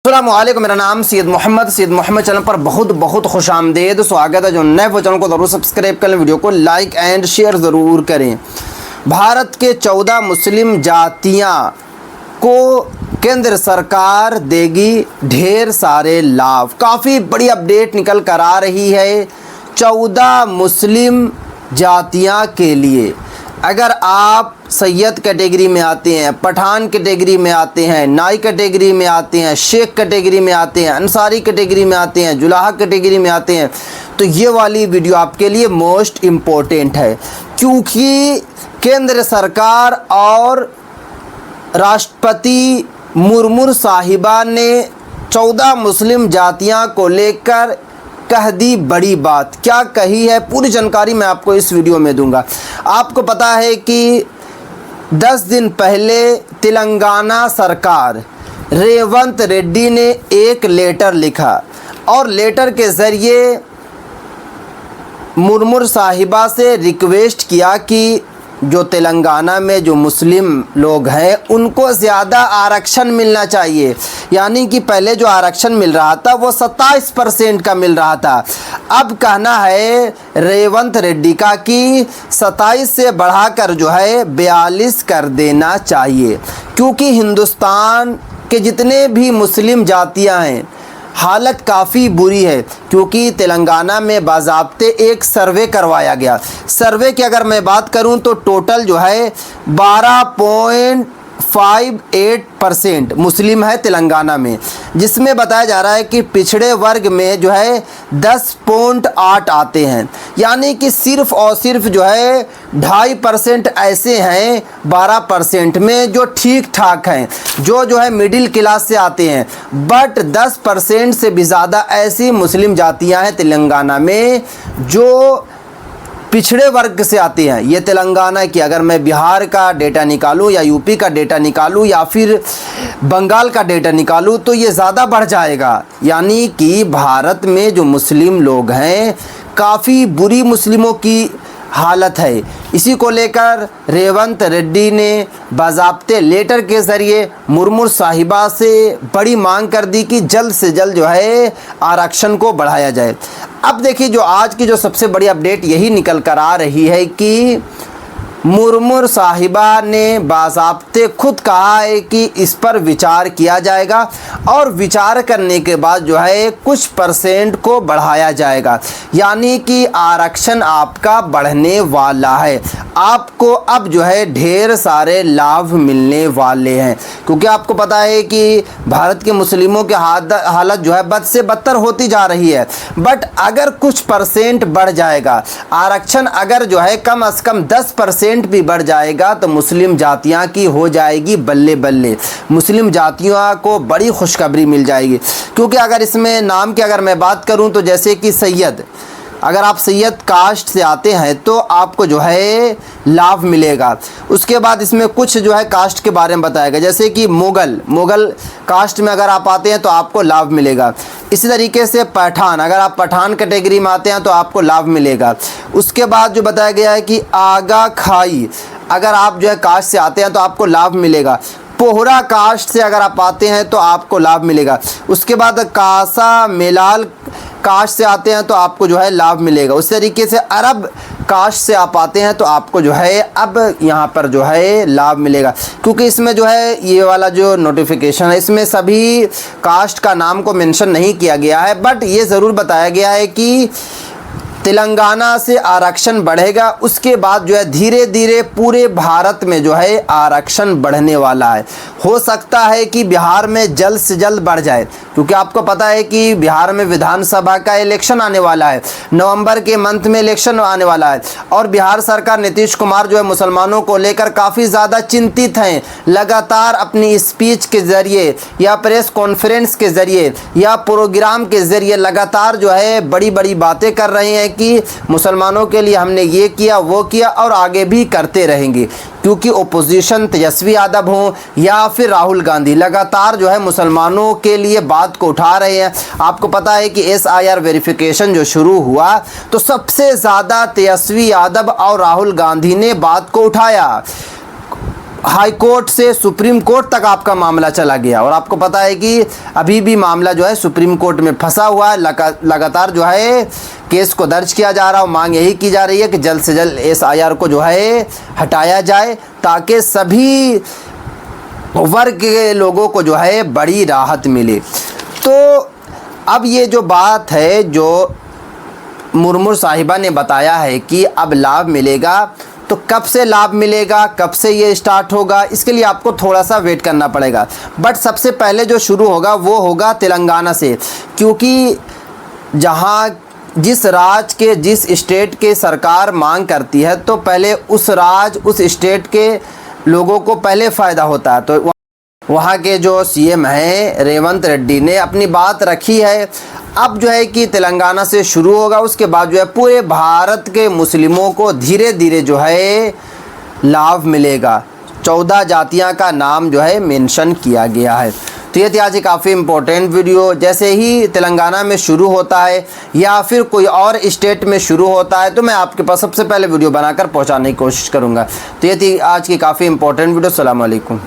अस्सलामुअलैकुम, मेरा नाम सैयद मोहम्मद चैनल पर बहुत बहुत खुश आमदेद स्वागत है। जो नए वो चैनल को ज़रूर सब्सक्राइब करें, वीडियो को लाइक एंड शेयर ज़रूर करें। भारत के 14 मुस्लिम जातियां को केंद्र सरकार देगी ढेर सारे लाभ। काफ़ी बड़ी अपडेट निकल कर आ रही है 14 मुस्लिम जातियां के लिए। अगर आप सैयद कैटेगरी में आते हैं, पठान कैटेगरी में आते हैं, नाई कैटेगरी में आते हैं, शेख कैटेगरी में आते हैं, अंसारी कैटेगरी में आते हैं, जुलाहा कैटेगरी में आते हैं, तो ये वाली वीडियो आपके लिए मोस्ट इम्पोर्टेंट है। क्योंकि केंद्र सरकार और राष्ट्रपति मुर्मू साहिबा ने 14 मुस्लिम जातियां को लेकर कह दी बड़ी बात। क्या कही है, पूरी जानकारी मैं आपको इस वीडियो में दूंगा। आपको पता है कि 10 दिन पहले तेलंगाना सरकार रेवंत रेड्डी ने एक लेटर लिखा और लेटर के ज़रिए मुर्मू साहिबा से रिक्वेस्ट किया कि जो तेलंगाना में जो मुस्लिम लोग हैं उनको ज़्यादा आरक्षण मिलना चाहिए। यानी कि पहले जो आरक्षण मिल रहा था वो 27% का मिल रहा था। अब कहना है रेवंत रेड्डी का कि 27 से बढ़ाकर जो है 42 कर देना चाहिए। क्योंकि हिंदुस्तान के जितने भी मुस्लिम जातियां हैं हालत काफ़ी बुरी है। क्योंकि तेलंगाना में बाज़ाब्ते एक सर्वे करवाया गया। सर्वे की अगर मैं बात करूं तो टोटल जो है 12.58% मुस्लिम है तेलंगाना में, जिसमें बताया जा रहा है कि पिछड़े वर्ग में जो है 10.8 आते हैं। यानी कि सिर्फ़ और सिर्फ जो है 2.5% ऐसे हैं 12% में जो ठीक ठाक हैं, जो है मिडिल क्लास से आते हैं। बट 10% से भी ज़्यादा ऐसी मुस्लिम जातियां हैं तेलंगाना में जो पिछड़े वर्ग से आते हैं। ये तेलंगाना की, अगर मैं बिहार का डेटा निकालूं या यूपी का डेटा निकालूं या फिर बंगाल का डेटा निकालूं तो ये ज़्यादा बढ़ जाएगा। यानी कि भारत में जो मुस्लिम लोग हैं काफ़ी बुरी मुस्लिमों की हालत है। इसी को लेकर रेवंत रेड्डी ने बाज़ाब्ते लेटर के ज़रिए मुर्मू साहिबा से बड़ी मांग कर दी कि जल्द से जल्द जो है आरक्षण को बढ़ाया जाए। अब देखिए, जो आज की जो सबसे बड़ी अपडेट यही निकल कर आ रही है कि मुर्मू साहिबा ने बाज़ाब्ते खुद कहा है कि इस पर विचार किया जाएगा और विचार करने के बाद जो है कुछ % को बढ़ाया जाएगा। यानी कि आरक्षण आपका बढ़ने वाला है। आपको अब जो है ढेर सारे लाभ मिलने वाले हैं। क्योंकि आपको पता है कि भारत के मुस्लिमों की हालत जो है बद से बदतर होती जा रही है। बट अगर कुछ % बढ़ जाएगा, आरक्षण अगर जो है कम से कम 10% भी बढ़ जाएगा तो मुस्लिम जातियां की हो जाएगी बल्ले बल्ले। मुस्लिम जातियों को बड़ी खुशखबरी मिल जाएगी। क्योंकि अगर इसमें नाम की अगर मैं बात करूं तो जैसे कि सैयद, अगर आप सैयद कास्ट से आते हैं तो आपको जो है लाभ मिलेगा। उसके बाद इसमें कुछ जो है कास्ट के बारे में बताएगा, जैसे कि मुगल कास्ट में अगर आप आते हैं तो आपको लाभ मिलेगा। इसी तरीके से पठान, अगर आप पठान कैटेगरी में आते हैं तो आपको लाभ मिलेगा। उसके बाद जो बताया गया है कि आगा खाई, अगर आप जो है कास्ट से आते हैं तो आपको लाभ मिलेगा। पोहरा कास्ट से अगर आप आते हैं तो आपको लाभ मिलेगा। उसके बाद कासा मेलाल कास्ट से आते हैं तो आपको जो है लाभ मिलेगा। उस तरीके से अरब कास्ट से आप आते हैं तो आपको जो है अब यहाँ पर जो है लाभ मिलेगा। क्योंकि इसमें जो है ये वाला जो नोटिफिकेशन है इसमें सभी कास्ट का नाम को मेंशन नहीं किया गया है। बट ये ज़रूर बताया गया है कि तेलंगाना से आरक्षण बढ़ेगा। उसके बाद जो है धीरे धीरे पूरे भारत में जो है आरक्षण बढ़ने वाला है। हो सकता है कि बिहार में जल्द से जल्द बढ़ जाए। क्योंकि आपको पता है कि बिहार में विधानसभा का इलेक्शन आने वाला है, नवंबर के मंथ में इलेक्शन आने वाला है। और बिहार सरकार नीतीश कुमार जो है मुसलमानों को लेकर काफ़ी ज़्यादा चिंतित हैं। लगातार अपनी स्पीच के ज़रिए या प्रेस कॉन्फ्रेंस के ज़रिए या प्रोग्राम के ज़रिए लगातार जो है बड़ी बड़ी बातें कर रहे हैं कि मुसलमानों के लिए हमने ये किया वो किया और आगे भी करते रहेंगे। क्योंकि ओपोजिशन तेजस्वी यादव हो या फिर राहुल गांधी लगातार जो है मुसलमानों के लिए बात को उठा रहे हैं। आपको पता है कि SIR वेरिफिकेशन जो शुरू हुआ तो सबसे ज़्यादा तेजस्वी यादव और राहुल गांधी ने बात को उठाया। हाई कोर्ट से सुप्रीम कोर्ट तक आपका मामला चला गया और आपको पता है कि अभी भी मामला जो है सुप्रीम कोर्ट में फंसा हुआ है। लगातार जो है केस को दर्ज किया जा रहा है और मांग यही की जा रही है कि जल्द से जल्द SIR को जो है हटाया जाए ताकि सभी वर्ग के लोगों को जो है बड़ी राहत मिले। तो अब ये जो बात है जो मुर्मू साहिबा ने बताया है कि अब लाभ मिलेगा, तो कब से लाभ मिलेगा, कब से ये स्टार्ट होगा, इसके लिए आपको थोड़ा सा वेट करना पड़ेगा। बट सबसे पहले जो शुरू होगा वो होगा तेलंगाना से, क्योंकि जहाँ जिस राज्य के जिस स्टेट के सरकार मांग करती है तो पहले उस राज्य उस स्टेट के लोगों को पहले फ़ायदा होता है। तो वहाँ के जो CM हैं रेवंत रेड्डी ने अपनी बात रखी है। अब जो है कि तेलंगाना से शुरू होगा, उसके बाद जो है पूरे भारत के मुस्लिमों को धीरे धीरे जो है लाभ मिलेगा। 14 जातियाँ का नाम जो है मेंशन किया गया है। तो ये थी आज काफ़ी इम्पोर्टेंट वीडियो। जैसे ही तेलंगाना में शुरू होता है या फिर कोई और स्टेट में शुरू होता है तो मैं आपके पास सबसे पहले वीडियो बनाकर पहुँचाने की कोशिश करूँगा। तो ये थी आज की काफ़ी इम्पोर्टेंट वीडियो। अस्सलाम वालेकुम।